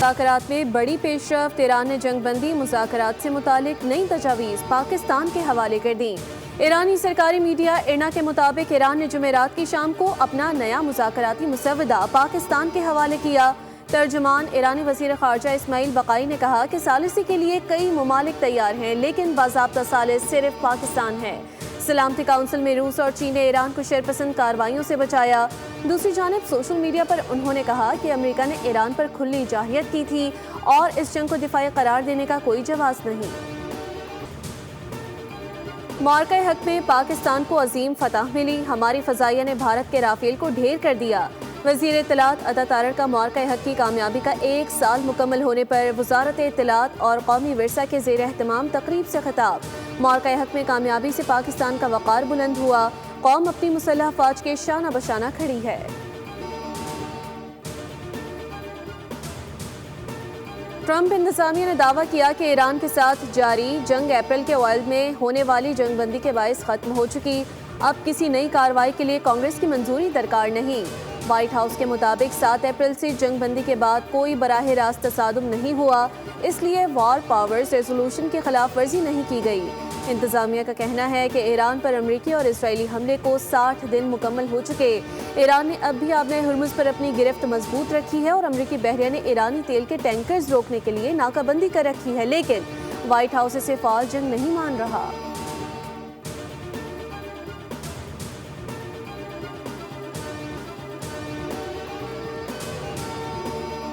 मुज़ाकरात में बड़ी पेशरफ्त। ईरान ने जंगबंदी मुज़ाकरात से मुतालिक नई तजावीज़ पाकिस्तान के हवाले कर दी। ईरानी सरकारी मीडिया इरना के मुताबिक ईरान ने जुमेरात की शाम को अपना नया मुज़ाकराती मुसवदा पाकिस्तान के हवाले किया। तर्जुमान ईरानी वज़ीर ख़ारजा इस्माइल बक़ाई ने कहा कि सालिसी के लिए कई ममालिक तैयार हैं, लेकिन बाज़ाब्ता सालिस सिर्फ पाकिस्तान है। सलामती काउंसिल में रूस और चीन ने ईरान को शरपसंद कार्रवाइयों से बचाया। दूसरी जानिब सोशल मीडिया पर उन्होंने कहा कि अमेरिका ने ईरान पर खुली जाहियत की थी और इस जंग को दिफाई करार देने का कोई जवाब नहीं। मार्का हक में पाकिस्तान को अजीम फतह मिली। हमारी फ़ज़ाइया ने भारत के राफेल को ढेर कर दिया। वज़ीर इत्तलात अता तारड़ का मार्का हक की कामयाबी का 1 साल मुकम्मल होने पर वज़ारत इत्तलात और कौमी विरसा के ज़ेर एहतमाम तकरीब से खिताब। मार्का हक में कामयाबी से पाकिस्तान का वक़ार बुलंद हुआ। कौम अपनी मुसल्लह फ़ौज के शाना बशाना खड़ी है। ट्रंप इंतज़ामिया ने दावा किया कि ईरान के साथ जारी जंग अप्रैल के औल में होने वाली जंगबंदी के बायस ख़त्म हो चुकी। अब किसी नई कार्रवाई के लिए कांग्रेस की मंजूरी दरकार नहीं। व्हाइट हाउस के मुताबिक 7 अप्रैल से जंगबंदी के बाद कोई बराह रास्त तसादुम नहीं हुआ, इसलिए वॉर पावर्स रेजोल्यूशन की खिलाफ वर्जी नहीं की गई। इंतज़ामिया का कहना है कि ईरान पर अमरीकी और इसराइली हमले को 60 दिन मुकम्मल हो चुके। ईरान ने अब भी आबने हुर्मुज़ पर अपनी गिरफ्त मजबूत रखी है और अमरीकी बहरिया ने ईरानी तेल के टैंकर्स रोकने के लिए नाकाबंदी कर रखी है, लेकिन व्हाइट हाउस इसे फ़ाल जंग नहीं मान रहा।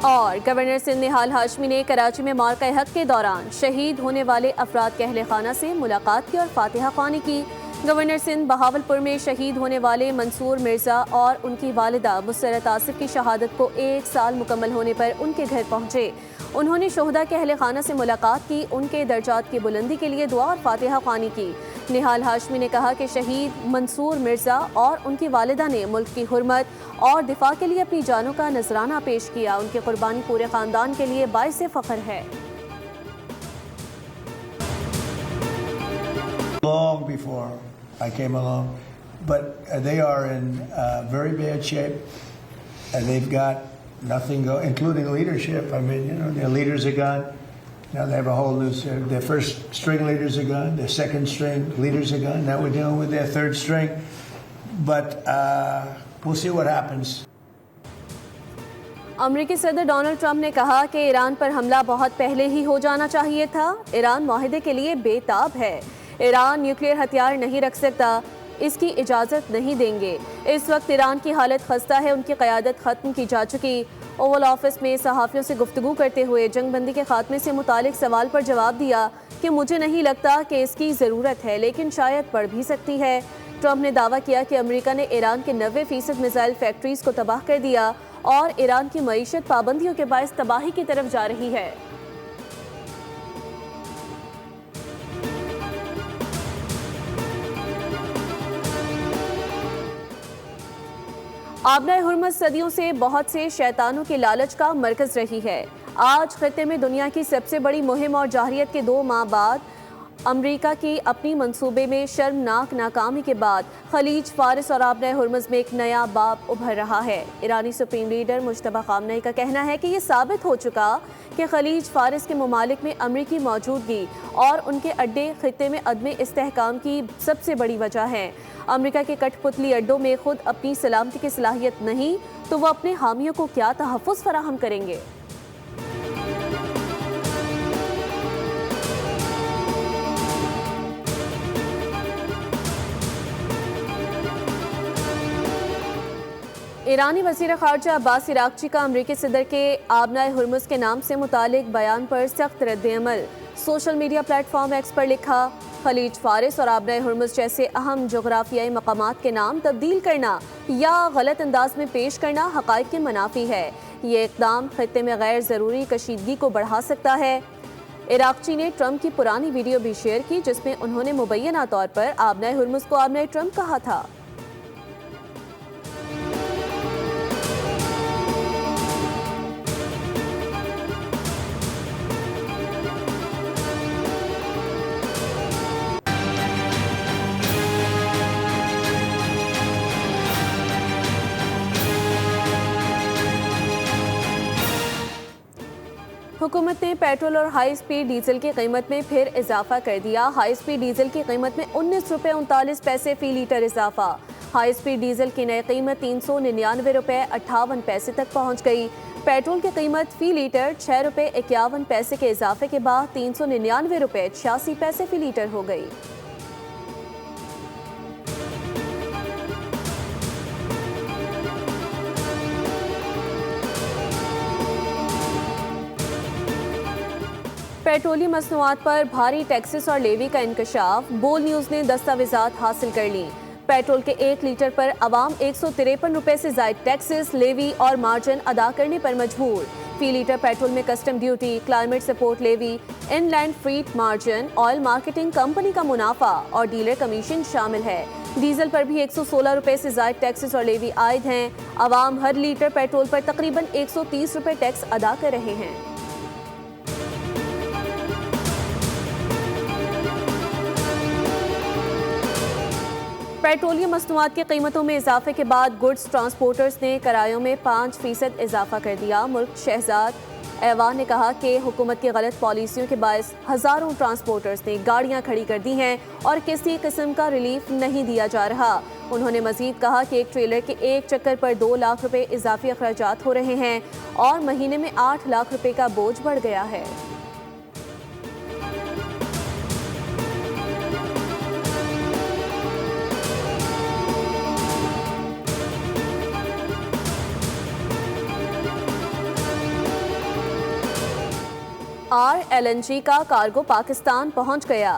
और गवर्नर सिंध निहाल हाशमी ने कराची में मार्का हक के दौरान शहीद होने वाले अफराद के अहले खाना से मुलाकात की और फातिहा ख्वानी की। गवर्नर सिंध बहावलपुर में शहीद होने वाले मंसूर मिर्ज़ा और उनकी वालिदा मुसरत आसिफ की शहादत को 1 साल मुकम्मल होने पर उनके घर पहुँचे। उन्होंने शोहदा के अहले खाना से मुलाकात की, उनके दर्जात की बुलंदी के लिए दुआ और फातिहा ख्वानी की। निहाल हाशमी ने कहा कि शहीद मंसूर मिर्ज़ा और उनकी वालिदा ने मुल्क की हुर्मत और दिफा के लिए अपनी जानों का नजराना पेश किया। उनकी कुर्बानी पूरे खानदान के लिए बाइस फ़ख्र है। Long before I came along, but they are in very bad shape, and they've got nothing going, including leadership. I mean, their leaders are gone. Now they have a whole new. Their first string leaders are gone. Their second string leaders are gone. Now we're dealing with their third string. But we'll see what happens. अमरीकी सदर Donald Trump ने कहा कि Iran पर हमला बहुत पहले ही हो जाना चाहिए था। ईरान मुआहदे के लिए बेताब है। ईरान न्यूक्लियर हथियार नहीं रख सकता, इसकी इजाज़त नहीं देंगे। इस वक्त ईरान की हालत खस्ता है, उनकी क़यादत ख़त्म की जा चुकी। ओवल ऑफिस में सहाफ़ियों से गुफ्तगू करते हुए जंगबंदी के खात्मे से मुतालिक सवाल पर जवाब दिया कि मुझे नहीं लगता कि इसकी ज़रूरत है, लेकिन शायद पड़ भी सकती है। ट्रंप ने दावा किया कि अमेरिका ने ईरान के 90% मिसाइल फैक्ट्रीज़ को तबाह कर दिया और ईरान की मईशत पाबंदियों के बायस तबाही की तरफ जा रही है। आबना हुर्मुज़ सदियों से बहुत से शैतानों के लालच का मरकज़ रही है। आज खित्ते में दुनिया की सबसे बड़ी मुहिम और जाहिरियत के 2 माह बाद अमरीका की अपनी मंसूबे में शर्मनाक नाकामी के बाद खलीज फारिस और आबना हुर्मुज़ में एक नया बाब उभर रहा है। ईरानी सुप्रीम लीडर मुज्तबा खामनेई का कहना है कि ये साबित हो चुका कि खलीज फारिस के ममालिक में अमरीकी मौजूदगी और उनके अड्डे खित्ते में अदम इस्तेहकाम की सबसे बड़ी वजह है। अमरीका के कठपुतली अड्डों में खुद अपनी सलामती की सलाहियत नहीं तो वो अपने हामियों को क्या तहफ़्फ़ुज़ फराहम करेंगे। ईरानी वज़ीर ख़ारजा अब्बास इराक़ची का अमरीकी सदर के आबना हुर्मुज़ के नाम से मुतालिक बयान पर सख्त रद्द-ए-अमल। सोशल मीडिया प्लेटफॉर्म एक्स पर लिखा, खलीज फारिस और आबना हुर्मुज़ जैसे अहम जोग्राफियाई मकामात के नाम तब्दील करना या गलत अंदाज में पेश करना हक़ाइक़ के मनाफी है। ये इक़दाम खित्ते में गैर ज़रूरी कशीदगी को बढ़ा सकता है। इराक़ची ने ट्रंप की पुरानी वीडियो भी शेयर की जिसमें उन्होंने मुबैना तौर पर आबना हुर्मुज़ को आबना ट्रंप कहा था। हुकूमत ने पेट्रोल और हाई स्पीड डीजल की कीमत में फिर इजाफा कर दिया। हाई स्पीड डीजल की कीमत में 19 रुपये 39 पैसे फी लीटर इजाफा। हाई स्पीड डीजल की नई कीमत 399 रुपये 58 पैसे तक पहुंच गई। पेट्रोल की कीमत फी लीटर 6 रुपये 51 पैसे के इजाफे के बाद 399 रुपये 86 पैसे फी लीटर हो गई। पेट्रोलियम मसनूआत पर भारी टैक्सेस और लेवी का इंकशाफ। बोल न्यूज़ ने दस्तावेजात हासिल कर ली। पेट्रोल के 1 लीटर पर अवाम 153 रुपये से जायद टैक्सेस, लेवी और मार्जिन अदा करने पर मजबूर। फी लीटर पेट्रोल में custom duty, climate support levy, inland freight margin, oil marketing company का मुनाफा और डीलर कमीशन शामिल है। डीजल पर भी 116 रुपये से जायद टैक्सेस और लेवी आयद हैं। अवाम हर लीटर पेट्रोल पर तकरीबन 130 रुपये टैक्स अदा कर रहे हैं। पेट्रोलियम मसनूआत की कीमतों में इजाफे के बाद गुड्स ट्रांसपोर्टर्स ने किरायों में 5% इजाफा कर दिया। मुल्क शहजाद ऐवान ने कहा कि हुकूमत की गलत पॉलिसियों के बायस हज़ारों ट्रांसपोर्टर्स ने गाड़ियां खड़ी कर दी हैं और किसी किस्म का रिलीफ नहीं दिया जा रहा। उन्होंने मजीद कहा कि एक ट्रेलर के एक चक्कर पर 2 लाख रुपए इजाफी अखराजात हो रहे हैं और महीने में 8 लाख रुपए का बोझ बढ़ गया है। RLNG का कार्गो पाकिस्तान पहुंच गया।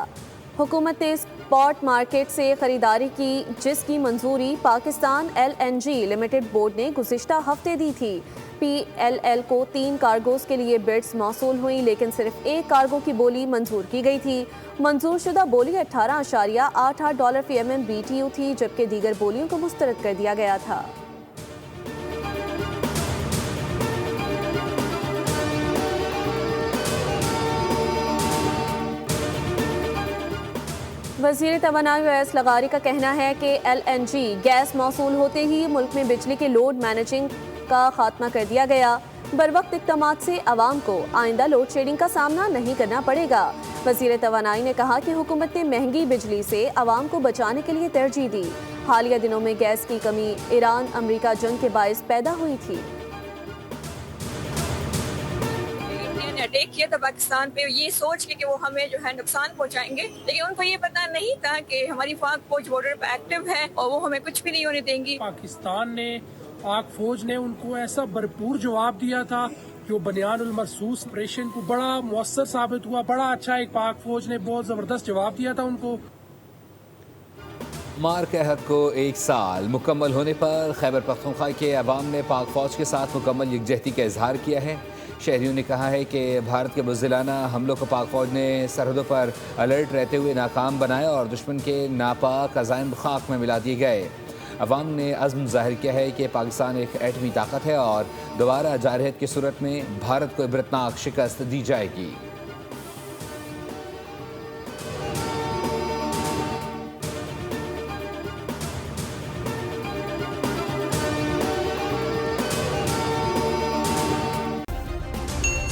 हुकूमत ने स्पॉट मार्केट से खरीदारी की, जिसकी मंजूरी पाकिस्तान LNG लिमिटेड बोर्ड ने गुज़िश्ता हफ्ते दी थी। PLL को 3 कार्गोज के लिए बिड्स मौसूल हुई, लेकिन सिर्फ एक कार्गो की बोली मंजूर की गई थी। मंजूर शुदा बोली $18.88 फी MMBTU थी, जबकि दीगर बोलियों को मुस्तरद कर दिया गया था। वज़ीर तवानाई वैस लगारी का कहना है कि LNG गैस मौसूल होते ही मुल्क में बिजली के लोड मैनेजिंग का खात्मा कर दिया गया। बरवक्त इक़दामात से आवाम को आइंदा लोड शेडिंग का सामना नहीं करना पड़ेगा। वज़ीर तवानाई ने कहा कि हुकूमत ने महंगी बिजली से आवाम को बचाने के लिए तरजीह दी। हालिया दिनों में गैस की कमी ईरान अमरीका जंग के बायस पैदा हुई थी। अटैक किया था पाकिस्तान पे ये सोच के कि वो हमें जो है नुकसान पहुंचाएंगे, लेकिन उनको ये पता नहीं था कि हमारी पाक फौज बॉर्डर पे एक्टिव है और वो हमें कुछ भी नहीं होने देंगी। पाकिस्तान ने, पाक फौज ने उनको ऐसा भरपूर जवाब दिया था जो बनियानुल मरसूस ऑपरेशन को बड़ा मुअस्सर साबित हुआ। बड़ा अच्छा एक पाक फौज ने बहुत जबरदस्त जवाब दिया था उनको। मार के हक को 1 साल मुकम्मल होने पर खैबर पख्तूनख्वा के अवाम ने पाक फौज के साथ मुकम्मल यकजहती का इजहार किया है। शहरियों ने कहा है कि भारत के बुज़दिलाना हमलों को पाक फौज ने सरहदों पर अलर्ट रहते हुए नाकाम बनाया और दुश्मन के नापाक अज़ाइम खाक में मिला दिए गए। अवाम ने अज़्म ज़ाहिर किया है कि पाकिस्तान एक एटमी ताकत है और दोबारा जारहत की सूरत में भारत को इबरतनाक शिकस्त दी जाएगी।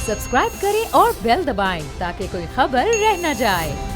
सब्सक्राइब करें और बेल दबाएं ताकि कोई खबर रह न जाए।